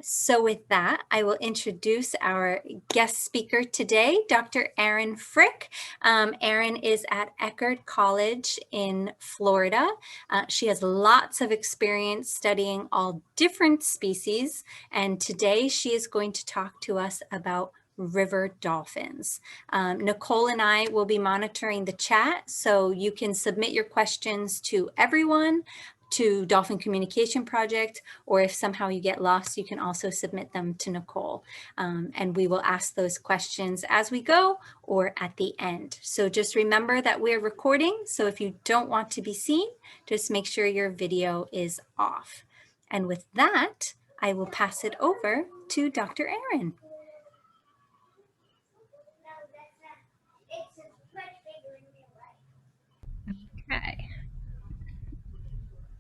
So with that, I will introduce our guest speaker today, Dr. Erin Frick. Erin is at Eckerd College in Florida. She has lots of experience studying all different species, and today she is going to talk to us about river dolphins. Nicole and I will be monitoring the chat, so you can submit your questions to everyone, to Dolphin Communication Project, or if somehow you get lost, you can also submit them to Nicole. And we will ask those questions as we go or at the end. So just remember that we're recording. So if you don't want to be seen, just make sure your video is off. And with that, I will pass it over to Dr. Erin. Okay.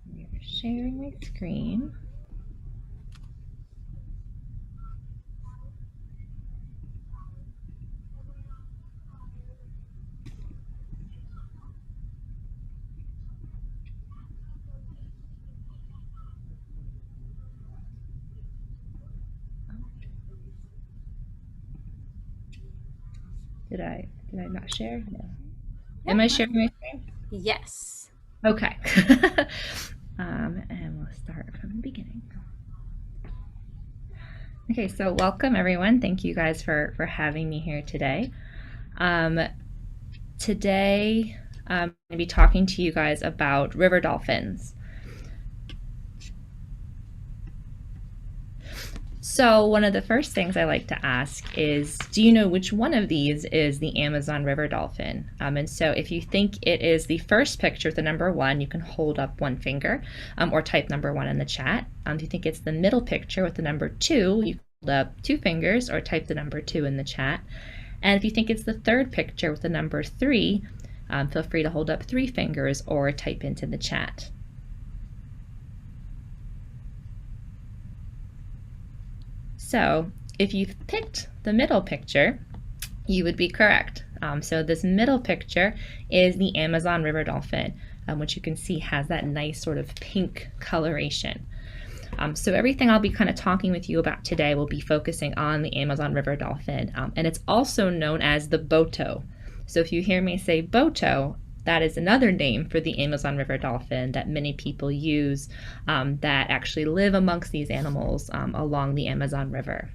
I'm sharing my screen. Did I not share? No. Am I sharing my screen? Yes. Okay. And we'll start from the beginning. Okay, so welcome everyone. Thank you guys for having me here today. Today I'm going to be talking to you guys about river dolphins. So one of the first things I like to ask is, do you know which one of these is the Amazon river dolphin? And so if you think it is the first picture with the number 1, you can hold up one finger or type number 1 in the chat. If you think it's the middle picture with the number 2, you can hold up 2 fingers or type the number 2 in the chat. And if you think it's the third picture with the number 3, feel free to hold up 3 fingers or type into the chat. So if you picked the middle picture, you would be correct. So this middle picture is the Amazon river dolphin, which you can see has that nice sort of pink coloration. So everything I'll be kind of talking with you about today will be focusing on the Amazon river dolphin, and it's also known as the Boto. So if you hear me say Boto, that is another name for the Amazon river dolphin that many people use that actually live amongst these animals along the Amazon River.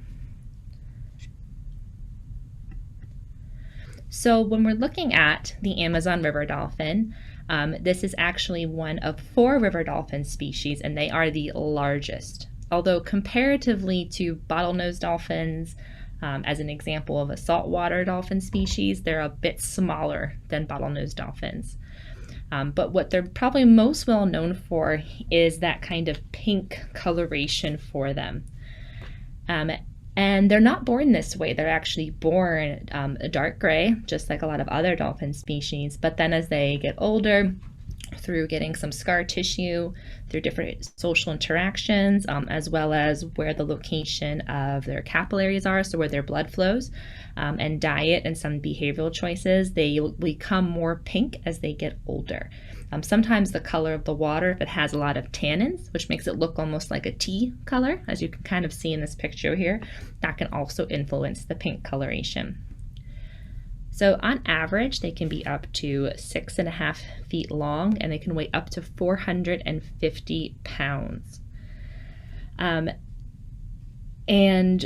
So when we're looking at the Amazon river dolphin, this is actually one of 4 river dolphin species, and they are the largest. Although comparatively to bottlenose dolphins, as an example of a saltwater dolphin species, they're a bit smaller than bottlenose dolphins. But what they're probably most well known for is that kind of pink coloration for them. And they're not born this way. They're actually born a dark gray, just like a lot of other dolphin species. But then as they get older, through getting some scar tissue, through different social interactions, as well as where the location of their capillaries are, so where their blood flows, and diet and some behavioral choices, they will become more pink as they get older. Sometimes the color of the water, if it has a lot of tannins, which makes it look almost like a tea color, as you can kind of see in this picture here, that can also influence the pink coloration. So on average, they can be up to 6.5 feet long, and they can weigh up to 450 pounds. And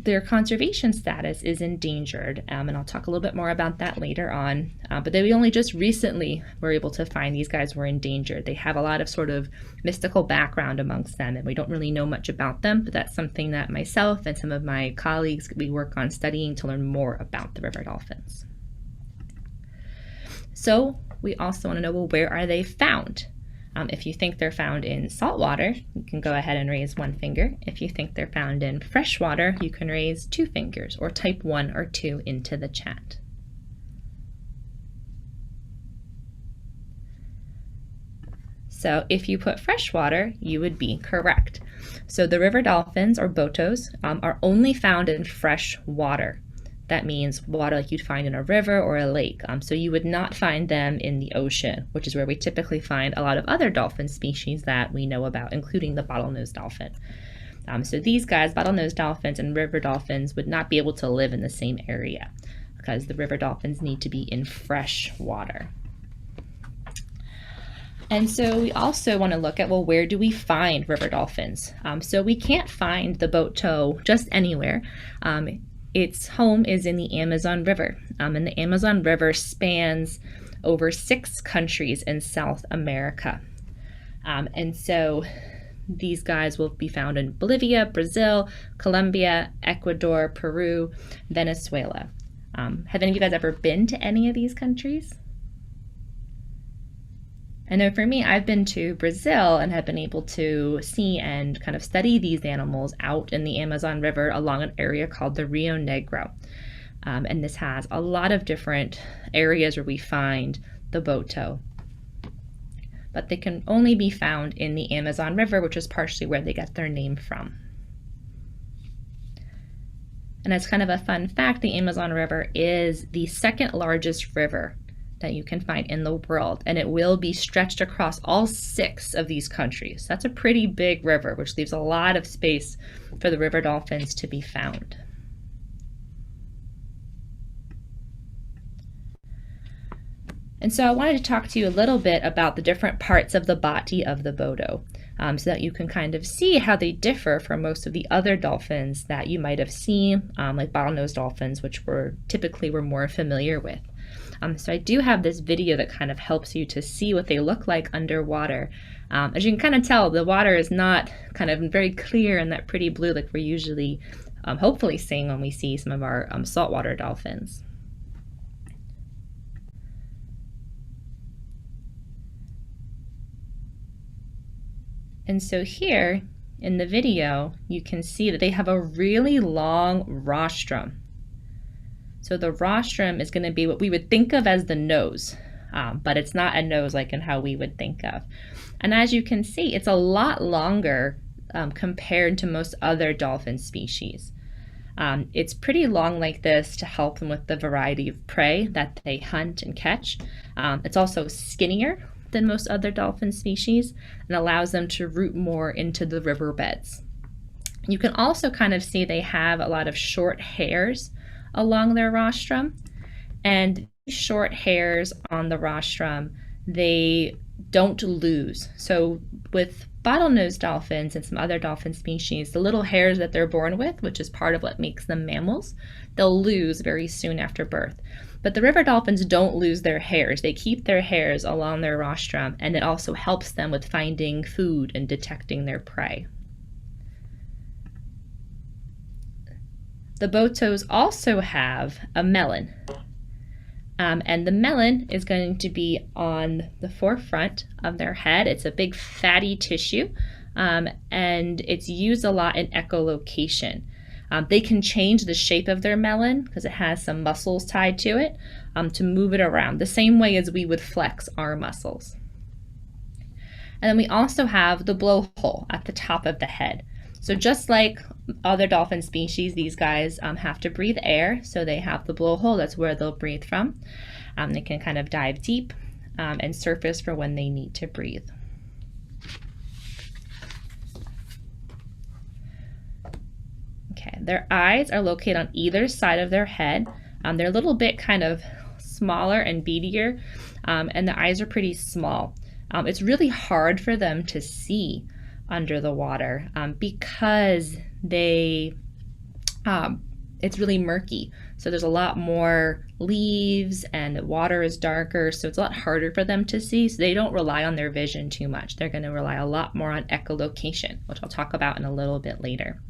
their conservation status is endangered, and I'll talk a little bit more about that later on. But they only just recently were able to find these guys were endangered. They have a lot of sort of mystical background amongst them, and we don't really know much about them, but that's something that myself and some of my colleagues, we work on studying to learn more about the river dolphins. So we also want to know, well, where are they found? If you think they're found in saltwater, you can go ahead and raise 1 finger. If you think they're found in freshwater, you can raise 2 fingers or type 1 or 2 into the chat. So if you put freshwater, you would be correct. So the river dolphins, or Botos, are only found in fresh water. That means water like you'd find in a river or a lake. So you would not find them in the ocean, which is where we typically find a lot of other dolphin species that we know about, including the bottlenose dolphin. So these guys, bottlenose dolphins and river dolphins, would not be able to live in the same area because the river dolphins need to be in fresh water. And so we also want to look at, well, where do we find river dolphins? So we can't find the Boto just anywhere. Its home is in the Amazon River, and the Amazon River spans over 6 countries in South America. And so these guys will be found in Bolivia, Brazil, Colombia, Ecuador, Peru, Venezuela. Have any of you guys ever been to any of these countries? I know for me, I've been to Brazil and have been able to see and kind of study these animals out in the Amazon River along an area called the Rio Negro. And this has a lot of different areas where we find the Boto. But they can only be found in the Amazon River, which is partially where they get their name from. And as kind of a fun fact, the Amazon River is the 2nd largest river that you can find in the world, and it will be stretched across all 6 of these countries. That's a pretty big river, which leaves a lot of space for the river dolphins to be found. And so I wanted to talk to you a little bit about the different parts of the body of the Boto, so that you can kind of see how they differ from most of the other dolphins that you might have seen, like bottlenose dolphins, which we're more familiar with. So I do have this video that kind of helps you to see what they look like underwater. As you can kind of tell, the water is not kind of very clear and that pretty blue like we're usually hopefully seeing when we see some of our saltwater dolphins. And so here in the video, you can see that they have a really long rostrum. So the rostrum is going to be what we would think of as the nose, but it's not a nose like in how we would think of. And as you can see, it's a lot longer compared to most other dolphin species. It's pretty long like this to help them with the variety of prey that they hunt and catch. It's also skinnier than most other dolphin species and allows them to root more into the riverbeds. You can also kind of see they have a lot of short hairs along their rostrum, and these short hairs on the rostrum, they don't lose. So with bottlenose dolphins and some other dolphin species, the little hairs that they're born with, which is part of what makes them mammals, they'll lose very soon after birth. But the river dolphins don't lose their hairs. They keep their hairs along their rostrum, and it also helps them with finding food and detecting their prey. The Botos also have a melon, and the melon is going to be on the forefront of their head. It's a big fatty tissue, and it's used a lot in echolocation. They can change the shape of their melon because it has some muscles tied to it to move it around, the same way as we would flex our muscles. And then we also have the blowhole at the top of the head. So just like other dolphin species, these guys have to breathe air, so they have the blowhole. That's where they'll breathe from. They can kind of dive deep and surface for when they need to breathe. Okay, their eyes are located on either side of their head. They're a little bit kind of smaller and beadier, and the eyes are pretty small. It's really hard for them to see under the water because it's really murky. So there's a lot more leaves and the water is darker, so it's a lot harder for them to see. So they don't rely on their vision too much. They're going to rely a lot more on echolocation, which I'll talk about in a little bit later.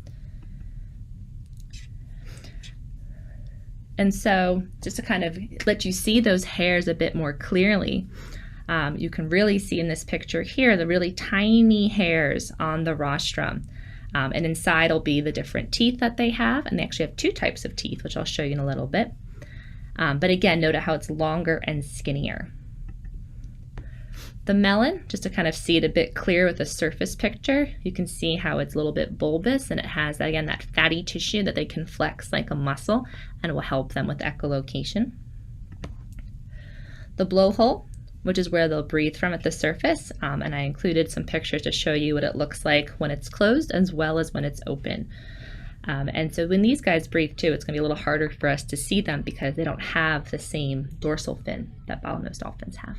And so just to kind of let you see those hairs a bit more clearly, you can really see in this picture here the really tiny hairs on the rostrum. And inside will be the different teeth that they have, and they actually have 2 types of teeth, which I'll show you in a little bit. But again, note how it's longer and skinnier. The melon, just to kind of see it a bit clearer with the surface picture, you can see how it's a little bit bulbous, and it has, again, that fatty tissue that they can flex like a muscle and will help them with echolocation. The blowhole which is where they'll breathe from at the surface. And I included some pictures to show you what it looks like when it's closed as well as when it's open. And so when these guys breathe too, it's going to be a little harder for us to see them because they don't have the same dorsal fin that bottlenose dolphins have.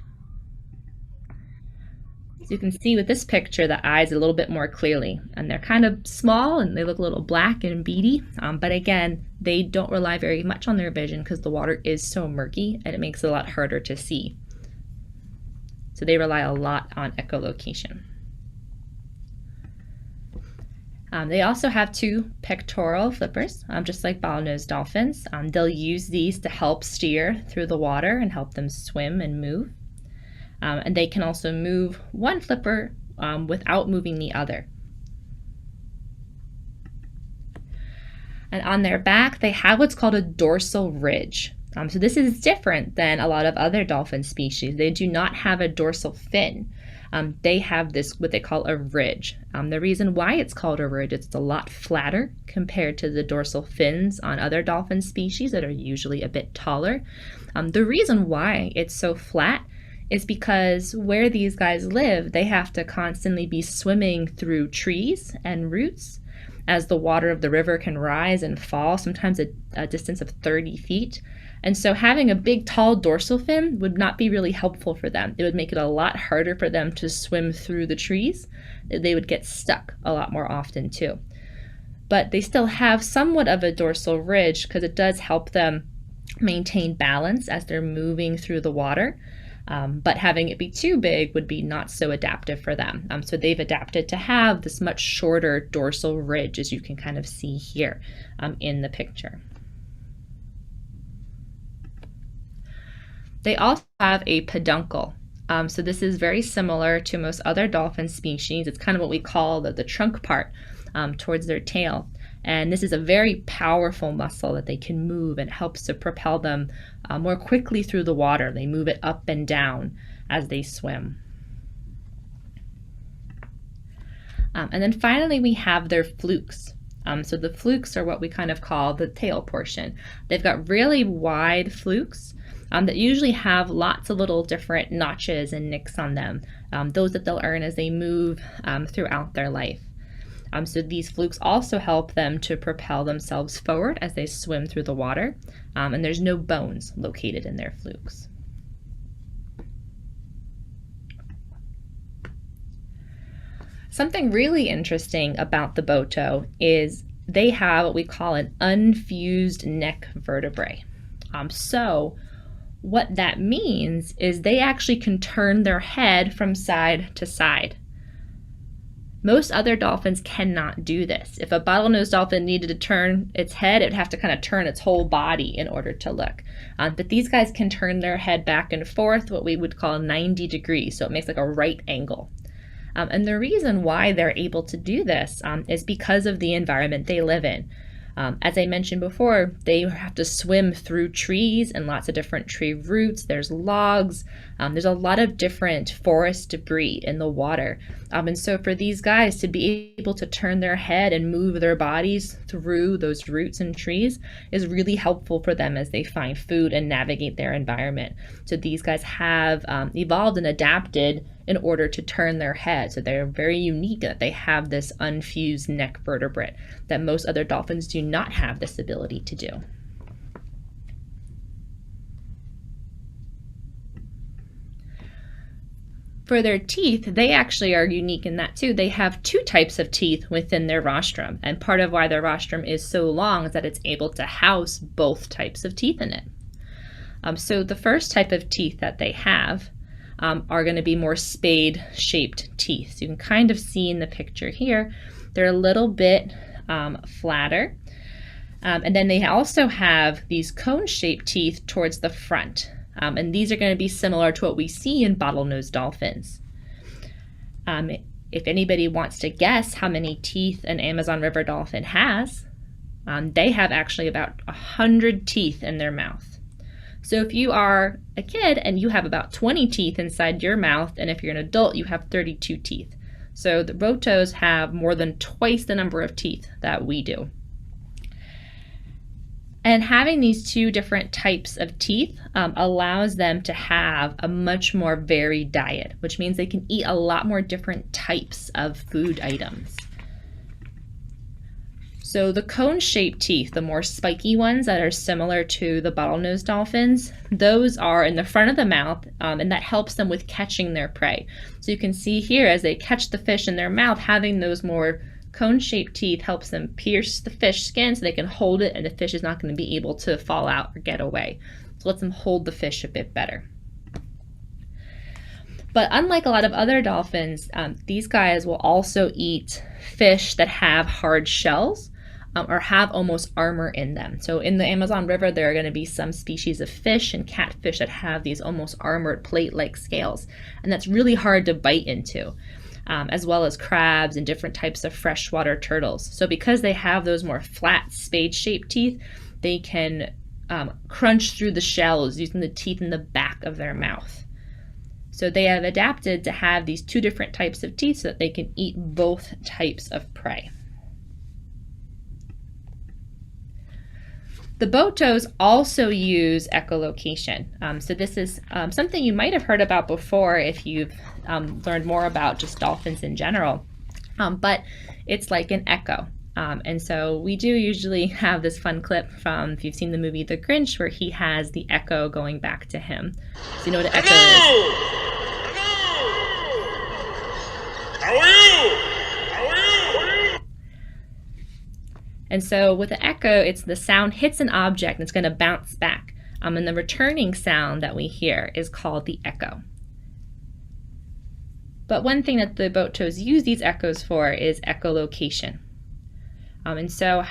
So you can see with this picture the eyes a little bit more clearly, and they're kind of small and they look a little black and beady, but again, they don't rely very much on their vision because the water is so murky and it makes it a lot harder to see. So they rely a lot on echolocation. They also have two pectoral flippers, just like bottlenose dolphins. They'll use these to help steer through the water and help them swim and move. And they can also move one flipper without moving the other. And on their back, they have what's called a dorsal ridge. So this is different than a lot of other dolphin species. They do not have a dorsal fin. They have this, what they call a ridge. The reason why it's called a ridge, it's a lot flatter compared to the dorsal fins on other dolphin species that are usually a bit taller. The reason why it's so flat is because where these guys live, they have to constantly be swimming through trees and roots as the water of the river can rise and fall, sometimes a distance of 30 feet. And so having a big, tall dorsal fin would not be really helpful for them. It would make it a lot harder for them to swim through the trees. They would get stuck a lot more often too. But they still have somewhat of a dorsal ridge because it does help them maintain balance as they're moving through the water. But having it be too big would be not so adaptive for them. So they've adapted to have this much shorter dorsal ridge, as you can kind of see here in the picture. They also have a peduncle. So this is very similar to most other dolphin species. It's kind of what we call the trunk part towards their tail. And this is a very powerful muscle that they can move and helps to propel them more quickly through the water. They move it up and down as they swim. And then finally we have their flukes. So the flukes are what we kind of call the tail portion. They've got really wide flukes that usually have lots of little different notches and nicks on them, those that they'll earn as they move throughout their life. So these flukes also help them to propel themselves forward as they swim through the water, and there's no bones located in their flukes. Something really interesting about the Boto is they have what we call an unfused neck vertebrae. So what that means is they actually can turn their head from side to side. Most other dolphins cannot do this. If a bottlenose dolphin needed to turn its head, it would have to kind of turn its whole body in order to look. But these guys can turn their head back and forth, what we would call 90 degrees, so it makes like a right angle. And the reason why they're able to do this is because of the environment they live in. As I mentioned before, they have to swim through trees and lots of different tree roots. There's logs. There's a lot of different forest debris in the water. And so for these guys to be able to turn their head and move their bodies through those roots and trees is really helpful for them as they find food and navigate their environment. So these guys have evolved and adapted in order to turn their head. So they're very unique that they have this unfused neck vertebrate that most other dolphins do not have this ability to do. For their teeth, they actually are unique in that too. They have two types of teeth within their rostrum, and part of why their rostrum is so long is that it's able to house both types of teeth in it. So the first type of teeth that they have are going to be more spade-shaped teeth. So you can kind of see in the picture here, they're a little bit flatter. And then they also have these cone-shaped teeth towards the front. And these are going to be similar to what we see in bottlenose dolphins. If anybody wants to guess how many teeth an Amazon River dolphin has, they have actually about 100 teeth in their mouth. So if you are a kid and you have about 20 teeth inside your mouth, and if you're an adult, you have 32 teeth. So the Botos have more than twice the number of teeth that we do. And having these two different types of teeth allows them to have a much more varied diet, which means they can eat a lot more different types of food items. So the cone-shaped teeth, the more spiky ones that are similar to the bottlenose dolphins, those are in the front of the mouth, and that helps them with catching their prey. So you can see here as they catch the fish in their mouth, having those more cone-shaped teeth helps them pierce the fish skin so they can hold it and the fish is not going to be able to fall out or get away. So it lets them hold the fish a bit better. But unlike a lot of other dolphins, these guys will also eat fish that have hard shells or have almost armor in them. So in the Amazon River, there are going to be some species of fish and catfish that have these almost armored plate-like scales, and that's really hard to bite into, as well as crabs and different types of freshwater turtles. So because they have those more flat spade-shaped teeth, they can crunch through the shells using the teeth in the back of their mouth. So they have adapted to have these two different types of teeth so that they can eat both types of prey. The Botos also use echolocation. So this is something you might have heard about before if you've learned more about just dolphins in general, but it's like an echo. And so we do usually have this fun clip from, if you've seen the movie The Grinch, where he has the echo going back to him. So you know what an echo is? How are you? How are you? And so with the echo, it's the sound hits an object and it's going to bounce back. And the returning sound that we hear is called the echo. But one thing that the Botos use these echoes for is echolocation. And so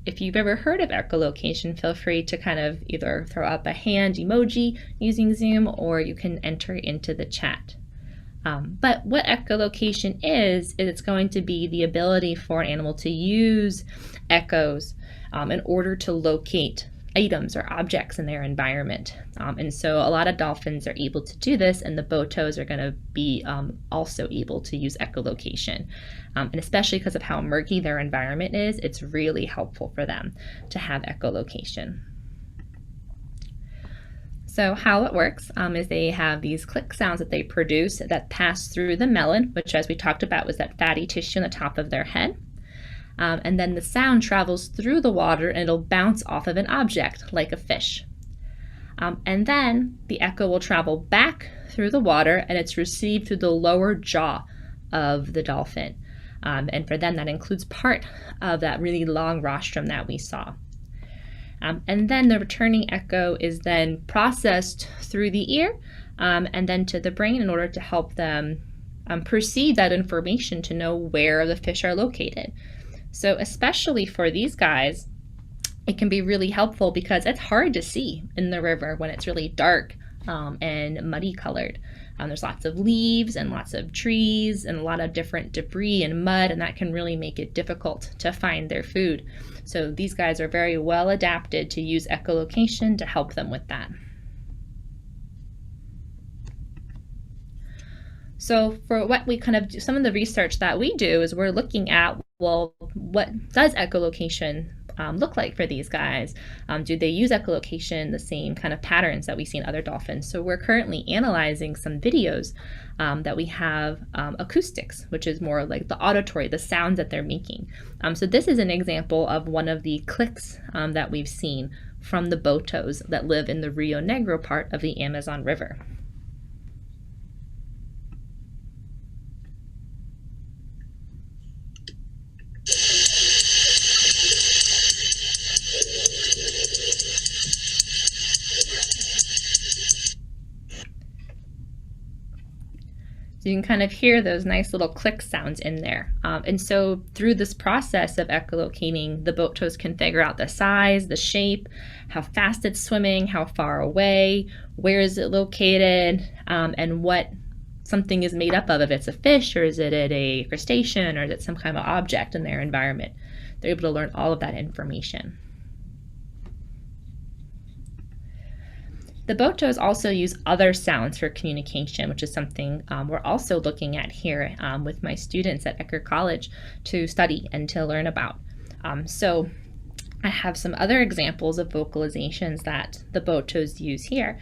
if you've ever heard of echolocation, feel free to kind of either throw up a hand emoji using Zoom, or you can enter into the chat. But what echolocation is it's going to be the ability for an animal to use echoes in order to locate items or objects in their environment. And so a lot of dolphins are able to do this, and the Botos are going to be also able to use echolocation. And especially because of how murky their environment is, it's really helpful for them to have echolocation. So how it works is they have these click sounds that they produce that pass through the melon, which, as we talked about, was that fatty tissue on the top of their head. And then the sound travels through the water and it'll bounce off of an object like a fish. And then the echo will travel back through the water and it's received through the lower jaw of the dolphin. And for them, that includes part of that really long rostrum that we saw. And then the returning echo is then processed through the ear and then to the brain in order to help them perceive that information to know where the fish are located. So especially for these guys, it can be really helpful because it's hard to see in the river when it's really dark and muddy colored. There's lots of leaves and lots of trees and a lot of different debris and mud, and that can really make it difficult to find their food. So these guys are very well adapted to use echolocation to help them with that. So for what we kind of do, some of the research that we do is we're looking at, well, what does echolocation look like for these guys? Do they use echolocation the same kind of patterns that we see in other dolphins? So we're currently analyzing some videos that we have acoustics, which is more like the auditory, the sounds that they're making. So this is an example of one of the clicks that we've seen from the Botos that live in the Rio Negro part of the Amazon River. So you can kind of hear those nice little click sounds in there. And so through this process of echolocating, the Botos can figure out the size, the shape, how fast it's swimming, how far away, where is it located, and what something is made up of. If it's a fish, or is it a crustacean, or is it some kind of object in their environment. They're able to learn all of that information. The Botos also use other sounds for communication, which is something we're also looking at here with my students at Eckerd College to study and to learn about. So I have some other examples of vocalizations that the Botos use here,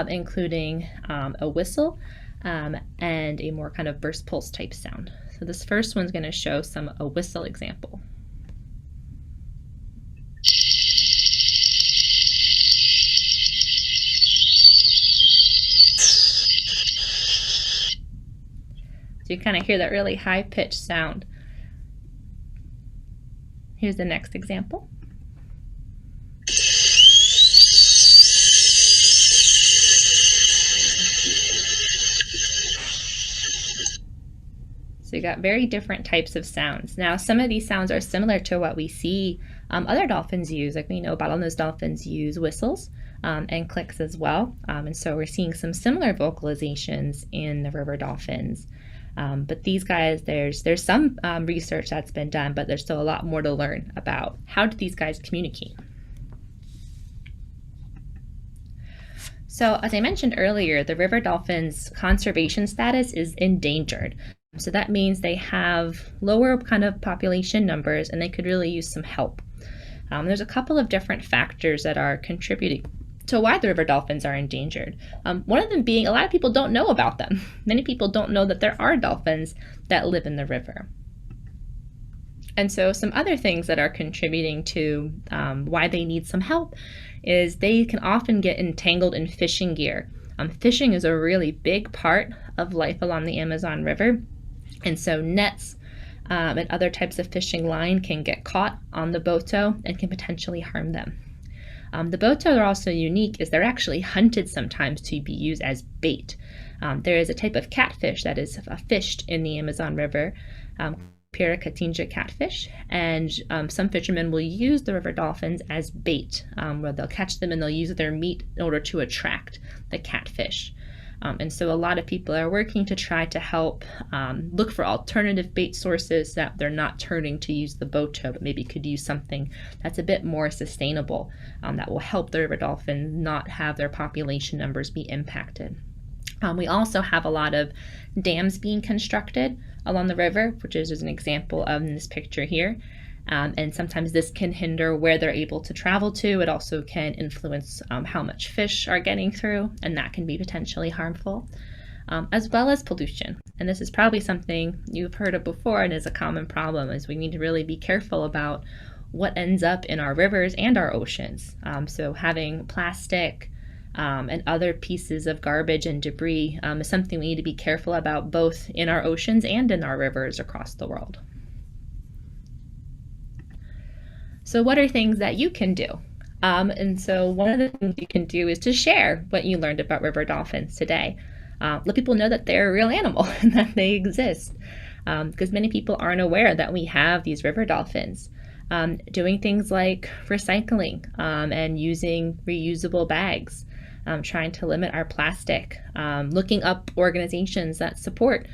including a whistle and a more kind of burst pulse type sound. So this first one's going to show a whistle example. So you kind of hear that really high-pitched sound. Here's the next example. So you got very different types of sounds. Now, some of these sounds are similar to what we see other dolphins use. Like we know bottlenose dolphins use whistles and clicks as well. And so we're seeing some similar vocalizations in the river dolphins. But these guys, there's some research that's been done, but there's still a lot more to learn about how do these guys communicate. So as I mentioned earlier, the river dolphins' conservation status is endangered. So that means they have lower kind of population numbers and they could really use some help. There's a couple of different factors that are contributing to why the river dolphins are endangered. One of them being a lot of people don't know about them. Many people don't know that there are dolphins that live in the river. And so some other things that are contributing to why they need some help is they can often get entangled in fishing gear. Fishing is a really big part of life along the Amazon River. And so nets and other types of fishing line can get caught on the Boto and can potentially harm them. The Boto are also unique is they're actually hunted sometimes to be used as bait. There is a type of catfish that is fished in the Amazon River, Piracatinga catfish, and some fishermen will use the river dolphins as bait, where they'll catch them and they'll use their meat in order to attract the catfish. And so a lot of people are working to try to help look for alternative bait sources that they're not turning to use the Boto, but maybe could use something that's a bit more sustainable that will help the river dolphins not have their population numbers be impacted. We also have a lot of dams being constructed along the river, which is an example of in this picture here. And sometimes this can hinder where they're able to travel to. It also can influence how much fish are getting through, and that can be potentially harmful, as well as pollution. And this is probably something you've heard of before and is a common problem, is we need to really be careful about what ends up in our rivers and our oceans. So having plastic and other pieces of garbage and debris is something we need to be careful about both in our oceans and in our rivers across the world. So what are things that you can do? And so one of the things you can do is to share what you learned about river dolphins today. Let people know that they're a real animal and that they exist, because many people aren't aware that we have these river dolphins. Doing things like recycling and using reusable bags, trying to limit our plastic, looking up organizations that support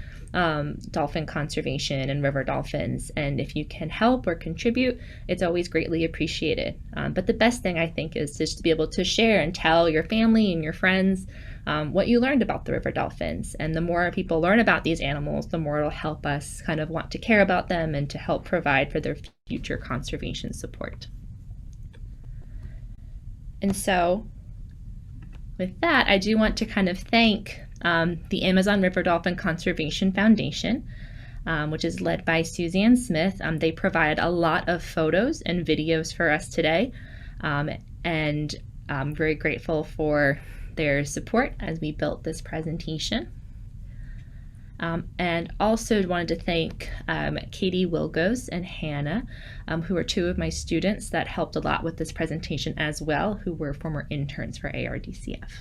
dolphin conservation and river dolphins. And if you can help or contribute, it's always greatly appreciated. But the best thing I think is just to be able to share and tell your family and your friends what you learned about the river dolphins. And the more people learn about these animals, the more it'll help us kind of want to care about them and to help provide for their future conservation support. And so with that, I do want to kind of thank the Amazon River Dolphin Conservation Foundation, which is led by Suzanne Smith. They provided a lot of photos and videos for us today, and I'm very grateful for their support as we built this presentation. And also wanted to thank Katie Wilgos and Hannah, who are two of my students that helped a lot with this presentation as well, who were former interns for ARDCF.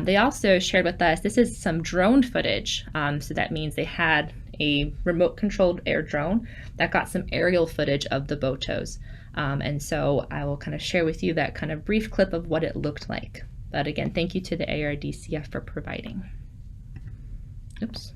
They also shared with us, this is some drone footage, so that means they had a remote controlled air drone that got some aerial footage of the Botos. And so I will kind of share with you that kind of brief clip of what it looked like. But again, thank you to the ARDCF for providing. Oops.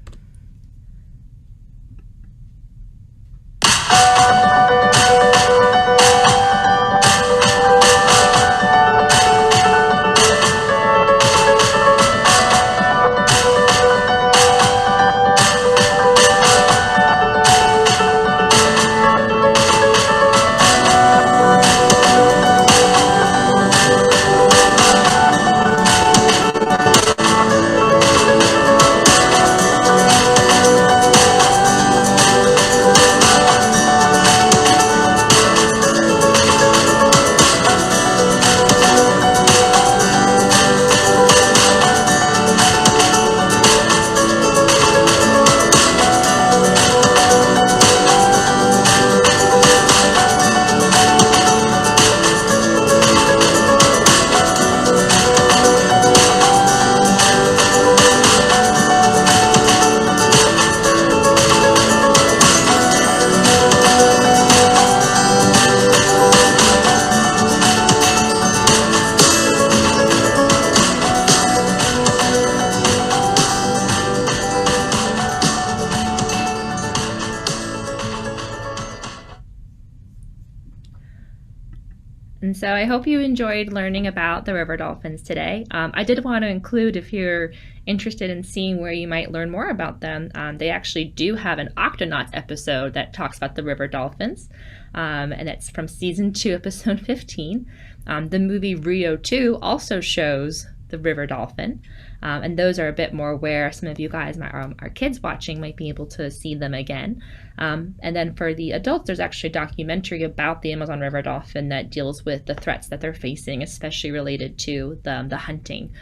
And so I hope you enjoyed learning about the river dolphins today. I did want to include, if you're interested in seeing where you might learn more about them, they actually do have an Octonauts episode that talks about the river dolphins, and it's from season 2, episode 15. The movie Rio 2 also shows the river dolphin, and those are a bit more where some of you guys, our kids watching, might be able to see them again. And then for the adults, there's actually a documentary about the Amazon river dolphin that deals with the threats that they're facing, especially related to the hunting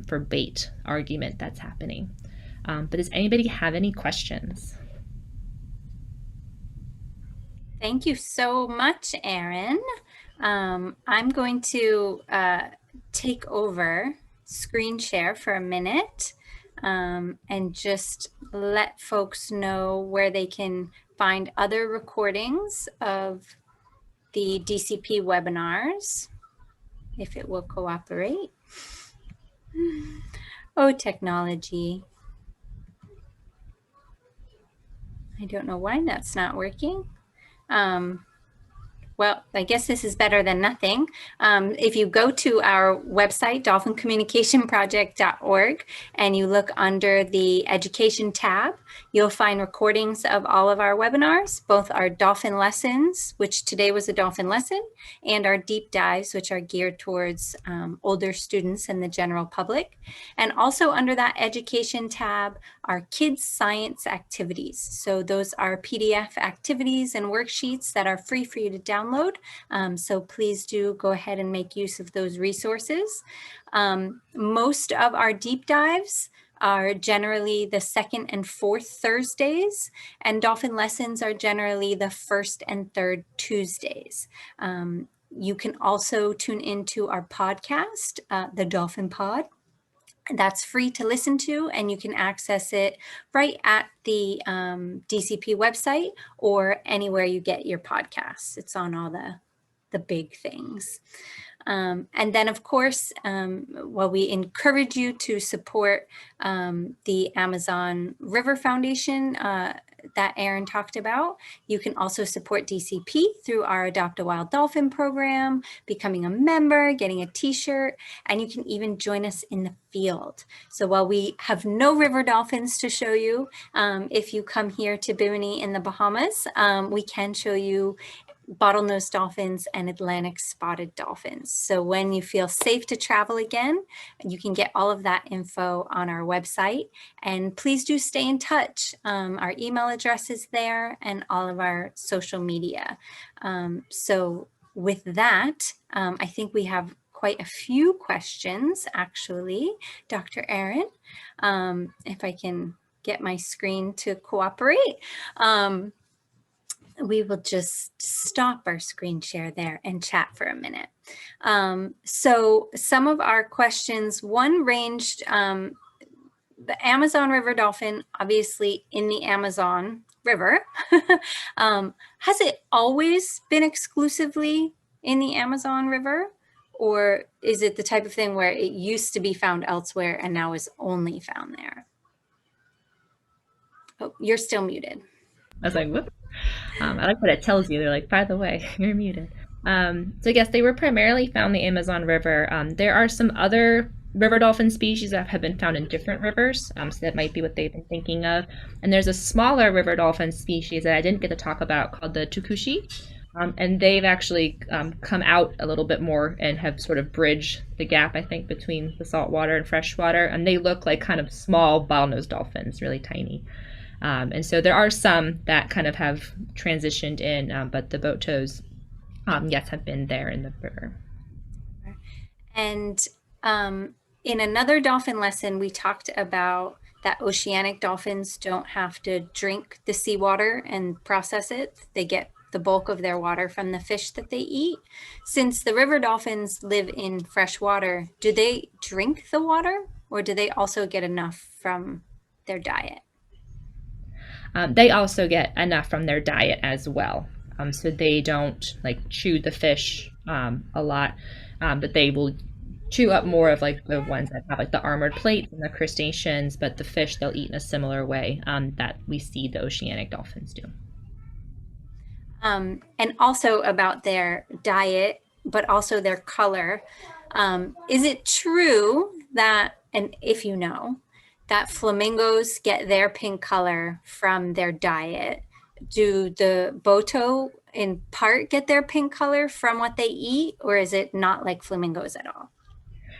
for bait argument that's happening. But does anybody have any questions? Thank you so much, Erin. I'm going to take over screen share for a minute and just let folks know where they can find other recordings of the DCP webinars, if it will cooperate. Oh, technology. I don't know why that's not working. Well, I guess this is better than nothing. If you go to our website, dolphincommunicationproject.org, and you look under the education tab, you'll find recordings of all of our webinars, both our dolphin lessons, which today was a dolphin lesson, and our deep dives, which are geared towards older students and the general public. And also under that education tab are kids science activities. So those are PDF activities and worksheets that are free for you to download. So please do go ahead and make use of those resources. Most of our deep dives are generally the second and fourth Thursdays, and dolphin lessons are generally the first and third Tuesdays. You can also tune into our podcast, the Dolphin Pod. That's free to listen to, and you can access it right at the DCP website or anywhere you get your podcasts. It's on all the big things. And then, of course, we encourage you to support the Amazon River Foundation that Erin talked about. You can also support DCP through our Adopt a Wild Dolphin program, becoming a member, getting a t-shirt, and you can even join us in the field. So while we have no river dolphins to show you, if you come here to Bimini in the Bahamas, we can show you bottlenose dolphins and Atlantic spotted dolphins. So when you feel safe to travel again, you can get all of that info on our website. And please do stay in touch. Our email address is there and all of our social media. So with that, I think we have quite a few questions, actually, Dr. Erin, if I can get my screen to cooperate. We will just stop our screen share there and chat for a minute. So some of our questions, one ranged, the Amazon River dolphin, obviously in the Amazon River. Has it always been exclusively in the Amazon River? Or is it the type of thing where it used to be found elsewhere and now is only found there? Oh, you're still muted. I was like, whoop. I like what it tells you. They're like, by the way, you're muted. So yes, they were primarily found in the Amazon River. There are some other river dolphin species that have been found in different rivers. So that might be what they've been thinking of. And there's a smaller river dolphin species that I didn't get to talk about called the tucushi. And they've actually come out a little bit more and have sort of bridged the gap, I think, between the saltwater and freshwater. And they look like kind of small bottlenose dolphins, really tiny. And so there are some that kind of have transitioned in, but the Botos, yes, have been there in the river. And in another dolphin lesson, we talked about that oceanic dolphins don't have to drink the seawater and process it. They get the bulk of their water from the fish that they eat. Since the river dolphins live in fresh water, do they drink the water, or do they also get enough from their diet? They also get enough from their diet as well. So they don't like chew the fish a lot, but they will chew up more of like the ones that have like the armored plates and the crustaceans, but the fish they'll eat in a similar way that we see the oceanic dolphins do. And also about their diet, but also their color. Is it true that, and if you know, that flamingos get their pink color from their diet? Do the Boto in part get their pink color from what they eat, or is it not like flamingos at all?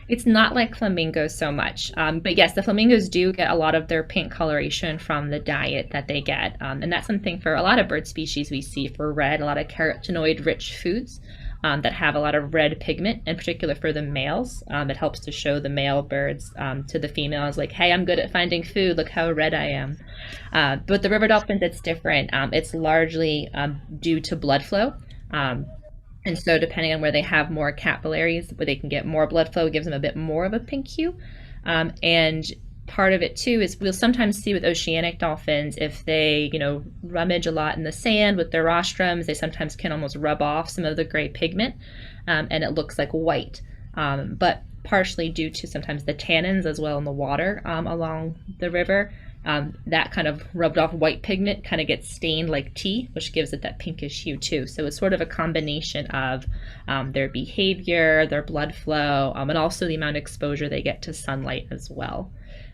It's not like flamingos so much. But yes, the flamingos do get a lot of their pink coloration from the diet that they get. And that's something for a lot of bird species we see for red, a lot of carotenoid-rich foods that have a lot of red pigment, in particular for the males. It helps to show the male birds to the females, like, hey, I'm good at finding food. Look how red I am. But the river dolphins, it's different. It's largely due to blood flow. And so depending on where they have more capillaries, where they can get more blood flow, gives them a bit more of a pink hue. And part of it too is we'll sometimes see with oceanic dolphins, if they, rummage a lot in the sand with their rostrums, they sometimes can almost rub off some of the gray pigment, and it looks like white. But partially due to sometimes the tannins as well in the water along the river, that kind of rubbed off white pigment kind of gets stained like tea, which gives it that pinkish hue too. So it's sort of a combination of their behavior, their blood flow, and also the amount of exposure they get to sunlight as well.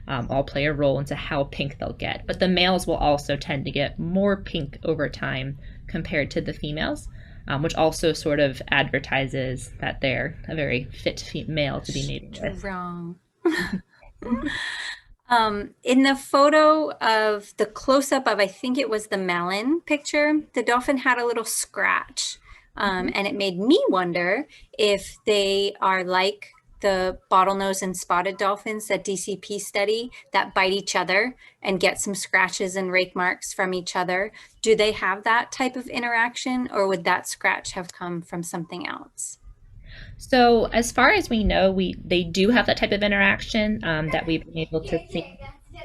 All play a role into how pink they'll get. But the males will also tend to get more pink over time compared to the females, which also sort of advertises that they're a very fit male to be mating with. Wrong. In the photo of the close-up of, I think it was the Melon picture, the dolphin had a little scratch. And it made me wonder if they are like the bottlenose and spotted dolphins that DCP study that bite each other and get some scratches and rake marks from each other. Do they have that type of interaction, or would that scratch have come from something else? So as far as we know, they do have that type of interaction that we've been able to see.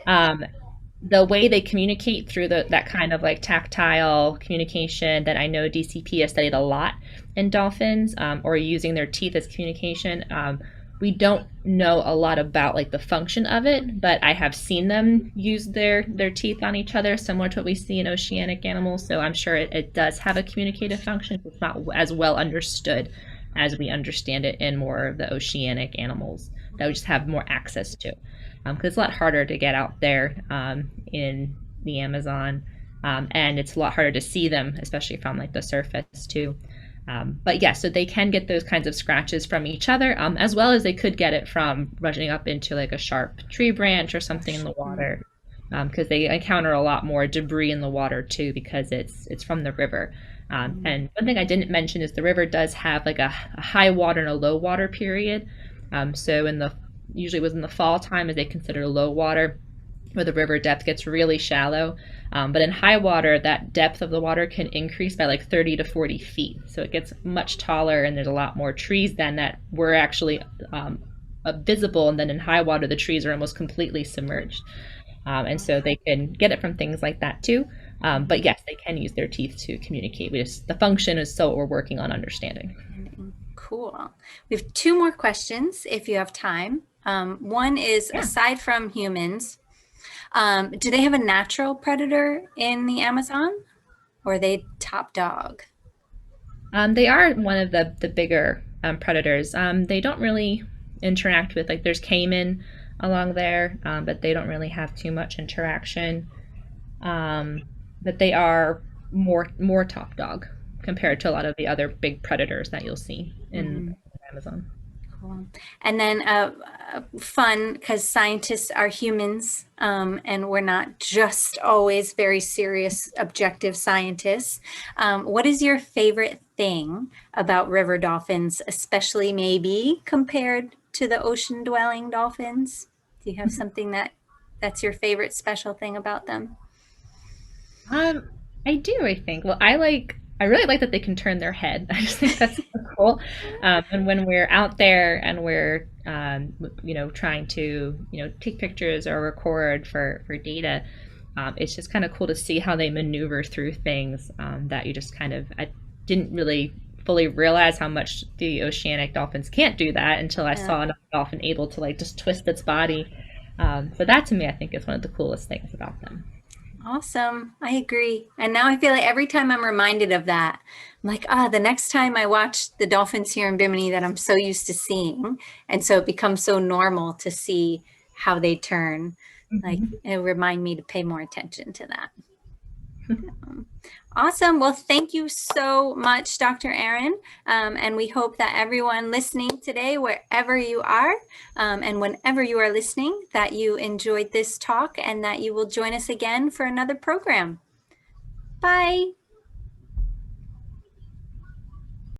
The way they communicate through that kind of like tactile communication that I know DCP has studied a lot in dolphins, or using their teeth as communication. We don't know a lot about like the function of it, but I have seen them use their teeth on each other, similar to what we see in oceanic animals. So I'm sure it does have a communicative function. It's not as well understood as we understand it in more of the oceanic animals that we just have more access to. Because it's a lot harder to get out there in the Amazon, and it's a lot harder to see them, especially from like the surface too. But yeah, so they can get those kinds of scratches from each other, as well as they could get it from rushing up into like a sharp tree branch or something in the water, because they encounter a lot more debris in the water too, because it's from the river. And one thing I didn't mention is the river does have like a high water and a low water period. So usually it was in the fall time, as they consider low water, where the river depth gets really shallow. But in high water, that depth of the water can increase by like 30 to 40 feet. So it gets much taller, and there's a lot more trees then that were actually visible. And then in high water, the trees are almost completely submerged. And so they can get it from things like that too. But yes, they can use their teeth to communicate. The function is still what we're working on understanding. Cool. We have two more questions if you have time. One is, aside from humans, do they have a natural predator in the Amazon, or are they top dog? They are one of the bigger predators. They don't really interact with, like, there's caiman along there, but they don't really have too much interaction. But they are more top dog compared to a lot of the other big predators that you'll see in the Amazon. Cool. And then fun, because scientists are humans, and we're not just always very serious, objective scientists. What is your favorite thing about river dolphins, especially maybe compared to the ocean-dwelling dolphins? Do you have something that's your favorite special thing about them? I do, I think. Well, I really like that they can turn their head. I just think that's so cool. And when we're out there and we're, trying to, take pictures or record for data, it's just kind of cool to see how they maneuver through things that you just I didn't really fully realize how much the oceanic dolphins can't do that until I saw another dolphin able to just twist its body. So that to me, I think is one of the coolest things about them. Awesome. I agree. And now I feel like every time I'm reminded of that, I'm like, the next time I watch the dolphins here in Bimini that I'm so used to seeing. And so it becomes so normal to see how they turn. Like it'll remind me to pay more attention to that. Awesome. Well, thank you so much, Dr. Erin. And we hope that everyone listening today, wherever you are, and whenever you are listening, that you enjoyed this talk and that you will join us again for another program. Bye.